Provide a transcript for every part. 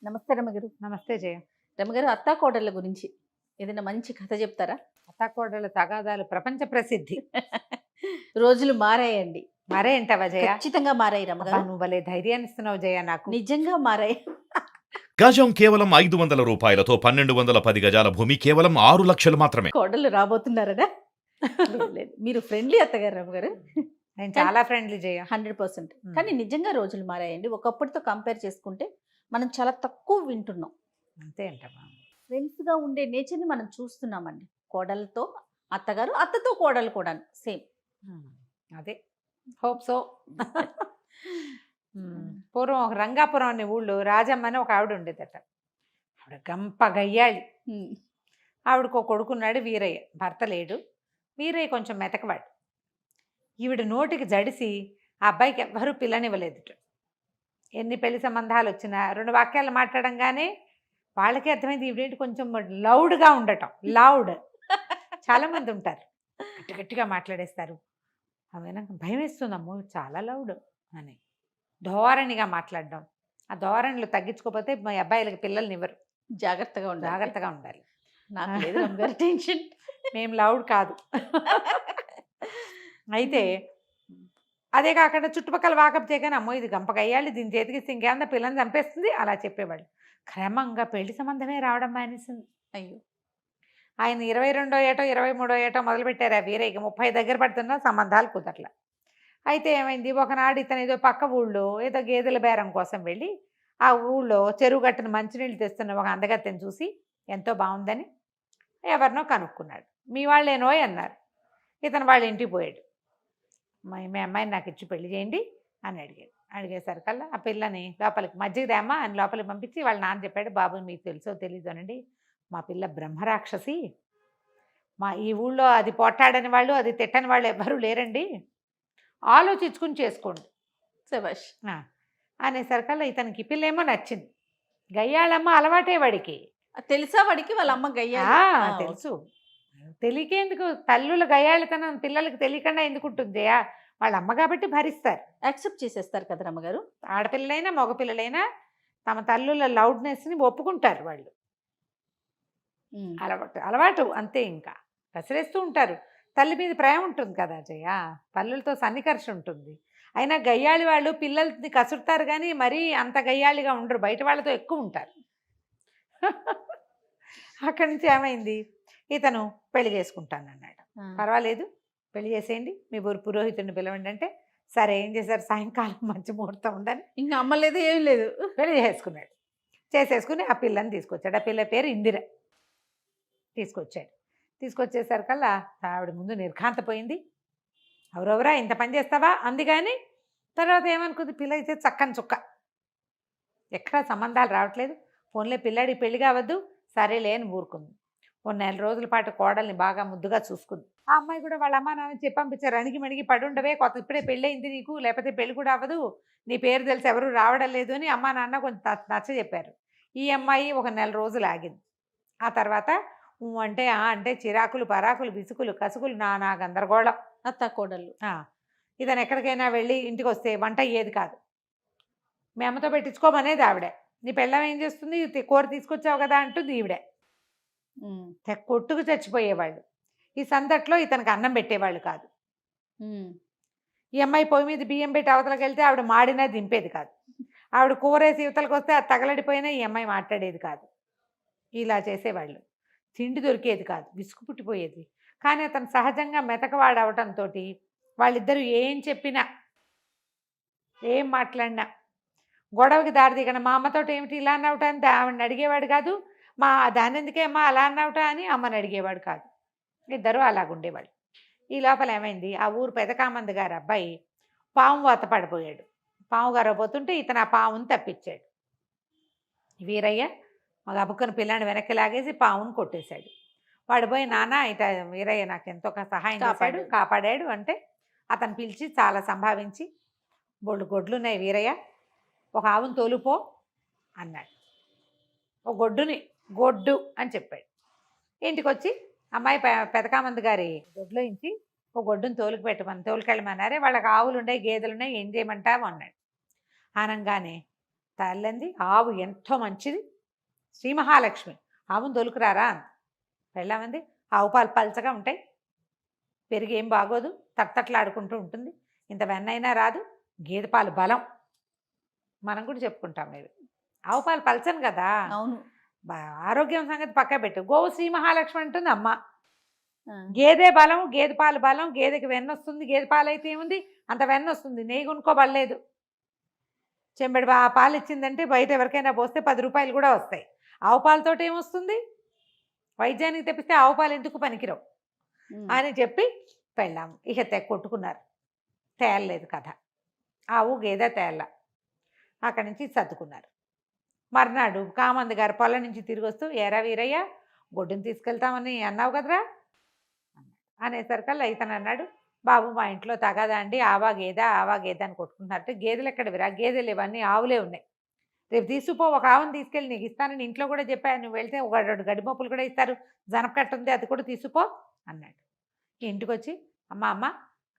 నమస్తే రమగారు. నమస్తే జయ. రమగారు, అత్తా కోడళ్ళ గురించి ఏదైనా మంచి కథ చెప్తారా? అత్తాకోడళ్ళ తగాదాలు ప్రపంచ ప్రసిద్ధి. రోజులు మారాయండి. మరే ఏంటవా జయ? ఖచ్చితంగా మారాయి అబ్బా, రమగారు. నువ్వు భలే ధైర్యాన్ని ఇస్తున్నావు జయ నాకు. నిజంగా మారాయి. గజం కేవలం 500 రూపాయలతో 1210 గజాల భూమి కేవలం 6 లక్షలు మాత్రమే. కోడళ్ళు రాబోతున్నారడా? లేదు, లేదు. మీరు ఫ్రెండ్లీ అత్తగారు రమగారు. నేను చాలా ఫ్రెండ్లీ జయ. 100%. కానీ నిజంగా రోజులు మారాయండి. ఒకప్పటితో కంపేర్ చేసుకుంటే మనం చాలా తక్కువ వింటున్నాం. అంతే అంటవా? ఫ్రెండ్స్గా ఉండే నేచర్ని మనం చూస్తున్నామండి. కోడలతో అత్తగారు, అత్తతో కోడలు కూడా సేమ్. అదే హోప్ సో. పూర్వం ఒక రంగాపురం అనే ఊళ్ళో రాజమ్మ అని ఒక ఆవిడ ఉండేదట. ఆవిడ గంప గయ్యాళి. ఆవిడకు ఒక కొడుకున్నాడు వీరయ్య. భర్త లేడు. వీరయ్య కొంచెం మెతకవాడు. ఈవిడ నోటికి జడిసి ఆ అబ్బాయికి ఎవ్వరూ పిల్లనివ్వలేదుట. ఎన్ని పెళ్లి సంబంధాలు వచ్చినా 2 వాక్యాలు మాట్లాడంగానే వాళ్ళకే అర్థమైంది ఈవిడేంటి కొంచెం లౌడ్గా ఉండటం. లౌడ్ చాలామంది ఉంటారు, గట్టి గట్టిగా మాట్లాడేస్తారు. అవి నాకు భయం వేస్తుందమ్మో చాలా లౌడ్ అని. ధోరణిగా మాట్లాడడం. ఆ ధోరణిలు తగ్గించుకోకపోతే మా అబ్బాయిలకి పిల్లల్ని ఇవ్వరు. జాగ్రత్తగా ఉండాలి. జాగ్రత్తగా ఉండాలి. నాకు లేదు రమగారు టెన్షన్. మేము లౌడ్ కాదు. అయితే అదే కాకుండా చుట్టుపక్కల వాకప్ చేయగానే అమ్మో ఇది గంపగయ్యాలి, దీని చేతికి ఇంకేమన్నా పిల్లని చంపేస్తుంది అలా చెప్పేవాళ్ళు. క్రమంగా పెళ్లి సంబంధమే రావడం మానేసింది. అయ్యో. ఆయన 22వ ఏటో 23వ ఏటో మొదలుపెట్టారు. ఆ వీరయ్యకి 30 దగ్గర పడుతున్నా సంబంధాలు కుదరల. అయితే ఏమైంది, ఒకనాడు ఇతను ఏదో పక్క ఊళ్ళో ఏదో గేదెల బేరం కోసం వెళ్ళి ఆ ఊళ్ళో చెరువు గట్టున మంచినీళ్ళు తెస్తున్న ఒక అందగత్తెని చూసి ఎంతో బాగుందని ఎవరినో కనుక్కున్నాడు. మీ వాళ్ళేనోయ్ అన్నారు. ఇతను వాళ్ళ ఇంటికి పోయాడు. మీ అమ్మాయిని నాకు ఇచ్చి పెళ్లి చేయండి అని అడిగాడు. అడిగేసరికల్లా ఆ పిల్లని లోపలికి మజ్జిగదేమ్మా అని లోపలికి పంపించి వాళ్ళ నాన్న చెప్పాడు, బాబు మీకు తెలుసో తెలీదు అనండి, మా పిల్ల బ్రహ్మరాక్షసి. మా ఈ ఊళ్ళో అది పొట్టాడని వాళ్ళు అది తిట్టని వాళ్ళు ఎవ్వరూ లేరండి, ఆలోచించుకుని చేసుకోండి శభాష్. అనేసరికల్లా ఇతనికి పిల్లేమో నచ్చింది. గయ్యాళమ్మ అలవాటే వాడికి. తెలుసా వాడికి వాళ్ళ అమ్మ గయ్యా? తెలుసు. తెలియకేందుకు, తల్లుల గయ్యాళితనం పిల్లలకి తెలియకుండా ఎందుకు ఉంటుంది? వాళ్ళ అమ్మ కాబట్టి భరిస్తారు, యాక్సెప్ట్ చేసేస్తారు కదా రమ్మగారు. ఆడపిల్లలైనా మగపిల్లలైనా తమ తల్లుల లౌడ్నెస్ని ఒప్పుకుంటారు వాళ్ళు. అలవాటు అంతే. ఇంకా కసిరేస్తూ ఉంటారు. తల్లి మీద ప్రేమ ఉంటుంది కదా జయ, తల్లులతో సన్నికర్ష ఉంటుంది. అయినా గయ్యాళి వాళ్ళు పిల్లల్ని కసురుతారు కానీ మరీ అంత గయ్యాళిగా ఉండరు, బయట వాళ్ళతో ఎక్కువ ఉంటారు. అక్కడి నుంచి ఏమైంది, ఇతను పెళ్లి చేసుకుంటానన్నాడు. పర్వాలేదు పెళ్లి చేసేయండి, మీ పురోహితుడిని పిలవండి అంటే సరే ఏం చేశారు, సాయంకాలం మంచి ముహూర్తం ఉందని ఇంకా అమ్మలేదు ఏం లేదు, పెళ్లి చేసుకున్నాడు. చేసేసుకుని ఆ పిల్లని తీసుకొచ్చాడు. ఆ పిల్ల పేరు ఇందిర. తీసుకొచ్చాడు. తీసుకొచ్చేసరికల్లా ఆవిడ ముందు నిర్ఘాంతపోయింది. ఎవరెవరా ఇంత పని చేస్తావా అంది. కానీ తర్వాత ఏమనుకుంది, పిల్ల అయితే చక్కని చుక్క, ఎక్కడా సంబంధాలు రావట్లేదు, ఫోన్లే పిల్లాడి పెళ్లి కావద్దు, సరేలే అని ఊరుకుంది. ఓ 4 రోజుల పాటు కోడల్ని బాగా ముద్దుగా చూసుకుంది. ఆ అమ్మాయి కూడా వాళ్ళ అమ్మ నాన్న చెప్పి పంపించారు, అణిగి మణిగి పడుండవే, ఇప్పుడే పెళ్ళయింది నీకు, లేకపోతే పెళ్లి కూడా అవ్వదు, నీ పేరు తెలిసి ఎవరు రావడం లేదు అని అమ్మ నాన్న కొంచెం నచ్చ చెప్పారు. ఈ అమ్మాయి ఒక 4 రోజులు ఆగింది. ఆ తర్వాత అంటే అంటే చిరాకులు పరాకులు విసుకులు కసుకులు నానా గందరగోళం. అత్త కోడళ్ళు. ఇతను ఎక్కడికైనా వెళ్ళి ఇంటికి వస్తే వంట అయ్యేది కాదు. మీ అమ్మతో పెట్టించుకోమనేది ఆవిడే. నీ పెళ్ళం ఏం చేస్తుంది, కూర తీసుకొచ్చావు కదా అంటుంది ఈవిడే. కొట్టుకు చచ్చిపోయేవాళ్ళు. ఈ సందట్లో ఇతనికి అన్నం పెట్టేవాళ్ళు కాదు. ఈ అమ్మాయి పొయ్యి మీద బియ్యం పెట్టి అవతలకి వెళ్తే ఆవిడ మాడినా దింపేది కాదు. ఆవిడ కూరేసి యువతలకు వస్తే అది తగలడిపోయినా ఈ అమ్మాయి మాట్లాడేది కాదు. ఇలా చేసేవాళ్ళు. తిండి దొరికేది కాదు, విసుగు పుట్టిపోయేది. కానీ అతను సహజంగా మెతకవాడవటంతో వాళ్ళిద్దరూ ఏం చెప్పినా ఏం మాట్లాడినా గొడవకి దారి దిగన. మా అమ్మతో ఏమిటి ఇలా అన్నవట అని ఆవిడని అడిగేవాడు కాదు, మా దాని ఎందుకే అమ్మ అలా అన్నవట అని అమ్మని అడిగేవాడు కాదు. ఇద్దరు అలాగుండేవాళ్ళు. ఈ లోపల ఏమైంది, ఆ ఊరు పెదకామంది గారు అబ్బాయి పాము వాత పడిపోయాడు. పాము గారబోతుంటే ఇతను ఆ పాముని తప్పించాడు. వీరయ్య మగ అబ్బుక్కని పిల్లాన్ని వెనక్కి లాగేసి పాముని కొట్టేశాడు. వాడు పోయి నాన్న ఇట వీరయ్య నాకు ఎంతో సహాయం చేశాడు, కాపాడాడు అంటే అతను పిలిచి చాలా సంభావించి, బొళ్ళు గొడ్లున్నాయి వీరయ్య, ఒక ఆవును తోలుపో అన్నాడు. ఒక గొడ్డు అని చెప్పాడు. ఇంటికి వచ్చి అమ్మాయి పెదకామంది గారి గొడ్లో ఇంచి ఒక గొడ్డును తోలుకెళ్ళమన్నారే. వాళ్ళకి ఆవులు ఉన్నాయి, గేదెలు ఉన్నాయి, ఏం చేయమంటావు అన్నాడు. అనగానే తల్లింది ఆవు ఎంతో మంచిది, శ్రీ మహాలక్ష్మి, ఆవును తొలుకురారా అంది. పెళ్ళామంది ఆవు పాలు పల్చగా ఉంటాయి, పెరిగి ఏం బాగోదు, తట్టట్లాడుకుంటూ ఉంటుంది, ఇంత వెన్నైనా రాదు, గేదె పాలు బలం. మనం కూడా చెప్పుకుంటాం ఇవి. ఆవు పాలు పల్చను కదా, అవును. ఆరోగ్యం సంగతి పక్క పెట్టు. గోవు శ్రీ మహాలక్ష్మి అంటుంది అమ్మ. ఆ. గేదె బలం, గేదె పాలు బలం, గేదెకి వెన్న వస్తుంది, గేదె పాలు అయితే ఏముంది అంత వెన్న వస్తుంది, నెయ్యి కొనుక్కోబడలేదు. చెంబడి పాలు ఇచ్చిందంటే బయట ఎవరికైనా పోస్తే 10 రూపాయలు కూడా వస్తాయి. ఆవు పాలతోటి ఏమొస్తుంది, వైద్యానికి తెప్పిస్తే ఆవు పాలు ఎందుకు పనికిరావు అని చెప్పి పెళ్ళాము ఇక కొట్టుకున్నారు. తేలలేదు కథ, ఆవు గేదె తేళ్ళ. అక్కడి నుంచి సర్దుకున్నారు. మర్నాడు కామంది గారు పొలం నుంచి తిరిగి వస్తూ, ఏరా వీరయ్య గొడ్డుని తీసుకెళ్తామని అన్నావు కదరా అనేసరికల్లా ఇతను అన్నాడు, బాబు మా ఇంట్లో తగదా అండి, ఆవా గేదె అని కొట్టుకుంటున్నారంటే, గేదెలు ఎక్కడవిరా, గేదెలు ఇవన్నీ ఆవులే ఉన్నాయి, రేపు తీసుకుపో, ఒక ఆవును తీసుకెళ్ళి నీకు ఇస్తానని ఇంట్లో కూడా చెప్పాను, నువ్వు వెళ్తే ఒక 2 గడిపప్పులు కూడా ఇస్తారు, జనపకట్ట ఉంది అది కూడా తీసుకుపో అన్నాడు. ఇంటికి వచ్చి అమ్మ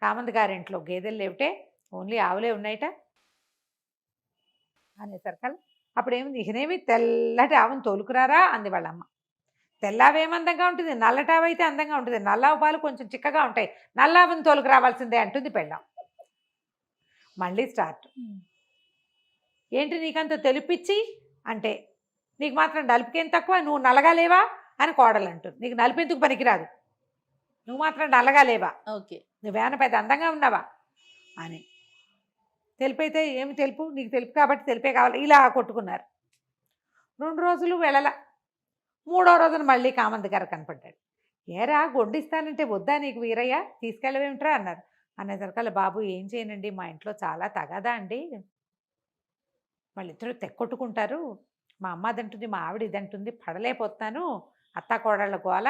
కామంది గారింట్లో గేదెలు లేవుటే, ఓన్లీ ఆవులే ఉన్నాయిట అనేసరికల్లా అప్పుడు ఏముంది, ఇకనేమి తెల్లటి ఆవును తోలుకురారా అంది వాళ్ళమ్మ. తెల్లావేం అందంగా ఉంటుంది, నల్లటావైతే అందంగా ఉంటుంది, నల్లావు పాలు కొంచెం చిక్కగా ఉంటాయి, నల్లావుని తోలుకు రావాల్సిందే అంటుంది పెళ్ళాం. మళ్ళీ స్టార్ట్. ఏంటి నీకంత తెలిపిచ్చి అంటే, నీకు మాత్రం నలుపుకేం తక్కువ, నువ్వు నల్లగా లేవా అని కోడలు అంటుంది. నీకు నలుపెందుకు పనికిరాదు, నువ్వు మాత్రం నల్లగా లేవా, ఓకే, నువ్వేమైనా పెద్ద అందంగా ఉన్నావా అని. తెలిపైతే ఏమి తెలుపు, నీకు తెలుపు కాబట్టి తెలిపే కావాలి, ఇలా కొట్టుకున్నారు. 2 రోజులు వెళ్ళల. 3వ రోజున మళ్ళీ కామంది గారు కనపడ్డాడు. ఏరా గొడ్డిస్తానంటే వద్దా నీకు వీరయ్య, తీసుకెళ్ళవేమిట్రా అన్నారు. అనేసరికల్లా బాబు ఏం చేయనండి, మా ఇంట్లో చాలా తగదా అండి, వాళ్ళిద్దరూ తెక్కొట్టుకుంటారు, మా అమ్మ అదంటుంది, మా ఆవిడ ఇదంటుంది, పడలేకపోతున్నాను, అత్తా కోడళ్ళ గోల,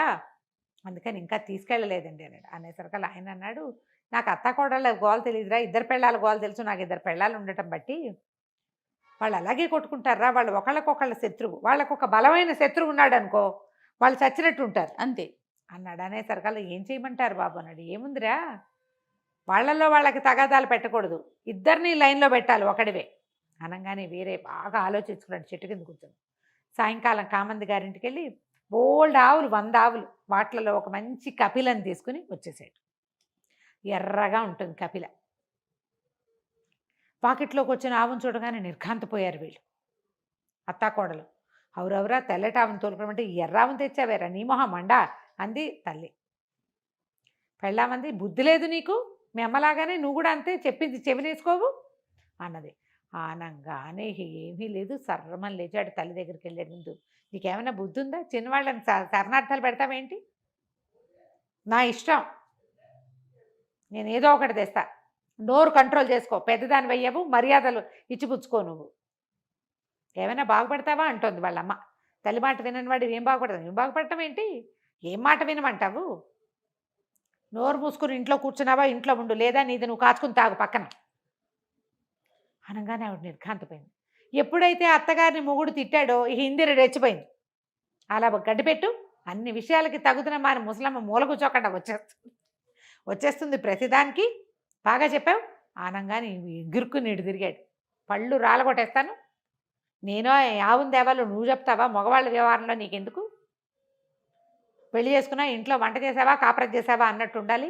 అందుకని ఇంకా తీసుకెళ్ళలేదండి అన్నాడు. అనేసరికల్లా ఆయన అన్నాడు, నాకు అత్తా కోడళ్ళ గోల తెలియదురా, 2 పెళ్ళాల గోల తెలుసు, నాకు 2 పెళ్ళాలు ఉండటం బట్టి వాళ్ళు అలాగే కొట్టుకుంటారా, వాళ్ళు ఒకళ్ళకొకళ్ళ శత్రువు, వాళ్ళకు ఒక బలమైన శత్రువు ఉన్నాడు అనుకో, వాళ్ళు చచ్చినట్టు ఉంటారు అంతే అన్నాడు. అనేసరికల్లా ఏం చేయమంటారు బాబు అన్నాడు. ఏముందిరా, వాళ్ళల్లో వాళ్ళకి తగాదాలు పెట్టకూడదు, ఇద్దరిని లైన్లో పెట్టాలి ఒకడివే అనగానే వేరే బాగా ఆలోచించుకున్నాడు, చెట్టు కింద కూర్చొని. సాయంకాలం కామంది గారింటికి వెళ్ళి బోల్డ్ ఆవులు, 100 ఆవులు, వాటిలలో ఒక మంచి కపిలని తీసుకుని వచ్చేసాడు. ఎర్రగా ఉంటుంది కపిల. పాకెట్లోకి వచ్చిన ఆవును చూడగానే నిర్ఘాంతపోయారు వీళ్ళు, అత్తాకోడలు. అవురవరా తెల్లటి ఆవును తోలుకోమంటే ఎర్రావును తెచ్చావేరా, నీ మొహం మండా అంది తల్లి. పెళ్ళామంది, బుద్ధి లేదు నీకు, మీ అమ్మలాగానే నువ్వు కూడా అంతే, చెప్పింది చెవినేసుకోవు అన్నది. ఆనంగానే ఏమీ లేదు, సర్రమని లేచాడు, తల్లి దగ్గరికి వెళ్ళే ముందు. నీకేమైనా బుద్ధి ఉందా, చిన్నవాళ్ళని శరణార్థాలు పెడతావేంటి, నా ఇష్టం, నేను ఏదో ఒకటి తెస్తా, నోరు కంట్రోల్ చేసుకో, పెద్దదాని వెయ్యవు, మర్యాదలు ఇచ్చిపుచ్చుకో, నువ్వు ఏమైనా బాగుపడతావా అంటోంది వాళ్ళమ్మ. తల్లి మాట వినని వాడు ఏం బాగుపడతావు, ఏం బాగుపడటం ఏంటి, ఏం మాట వినమంటావు, నోరు మూసుకుని ఇంట్లో కూర్చున్నావా, ఇంట్లో ఉండు, లేదా నీది నువ్వు కాచుకుని తాగు పక్కన అనగానే ఆవిడ నిర్ఘాంతపోయింది. ఎప్పుడైతే అత్తగారిని మొగుడు తిట్టాడో ఈ ఇందిర రెచ్చిపోయింది. అలా గడ్డిపెట్టు, అన్ని విషయాలకి తగుతున్న మాని ముసలమ్మ మూల కూర్చోకుండా వచ్చేస్తుంది ప్రతిదానికి, బాగా చెప్పావు ఆనంగానే గిరుక్కు నీడు తిరిగాడు. పళ్ళు రాలగొట్టేస్తాను, నేను ఆవును దేవాలో నువ్వు చెప్తావా, మగవాళ్ళ వ్యవహారంలో నీకెందుకు, పెళ్లి చేసుకున్నా ఇంట్లో వంట చేసావా కాపురం చేసావా అన్నట్టు ఉండాలి,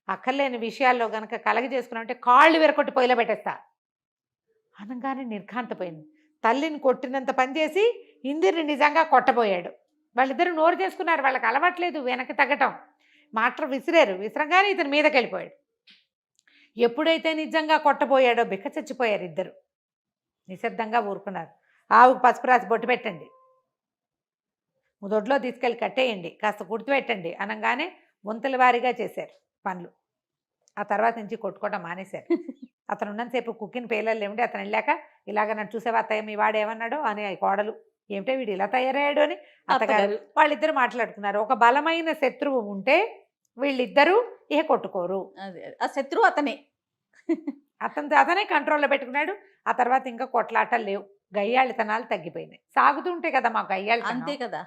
అక్కర్లేని విషయాల్లో కనుక కలగ చేసుకున్నావు అంటే కాళ్ళు విరకొట్టి పొయ్యిలో పెట్టేస్తా అనగానే నిర్ఘాంతపోయింది. తల్లిని కొట్టినంత పని చేసి ఇందిరిని నిజంగా కొట్టబోయాడు. వాళ్ళిద్దరూ నోరు చేసుకున్నారు, వాళ్ళకి అలవాట్లేదు వెనక్కి తగ్గటం, మాట విసిరారు, విసరంగానే ఇతని మీదకి వెళ్ళిపోయాడు. ఎప్పుడైతే నిజంగా కొట్టబోయాడో బిక్క చచ్చిపోయారు ఇద్దరు. నిశ్శబ్దంగా ఊరుకున్నారు. ఆవుకు పసుపు రాసి బొట్టు పెట్టండి, దొడ్లో తీసుకెళ్ళి కట్టేయండి, కాస్త కుడితిపెట్టండి అనగానే వంతుల వారీగా చేశారు పనులు. ఆ తర్వాత నుంచి కొట్టుకోవడం మానేశారు. అతను ఉన్నంతసేపు కుక్కిన పేలలు ఏమిటి, అతను వెళ్ళాక ఇలాగ నన్ను చూసేవా అత్తయ్య, మీ వాడు ఏమన్నాడు అని కోడలు, ఏమిటో వీడు ఇలా తయారయ్యాడు అని అత్తగారు. వాళ్ళిద్దరు మాట్లాడుకున్నారు. ఒక బలమైన శత్రువు ఉంటే వీళ్ళిద్దరూ ఇక కొట్టుకోరు, ఆ శత్రువు అతనే, అతనే కంట్రోల్లో పెట్టుకున్నాడు. ఆ తర్వాత ఇంకా కొట్లాటలు లేవు, గయ్యాళితనాలు తగ్గిపోయినాయి. సాగుతుంటే కదా మాకు గయ్యాళి, అంతే కదా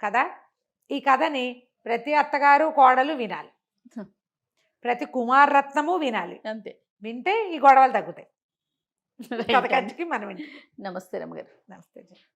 కదా. ఈ కథని ప్రతి అత్తగారు కోడలు వినాలి, ప్రతి కుమారరత్నము వినాలి, అంతే, వింటే ఈ గొడవలు తగ్గుతాయి. కథ కంచికి మనం ఇంటికి. నమస్తే రమ్మగారు. నమస్తే జయ.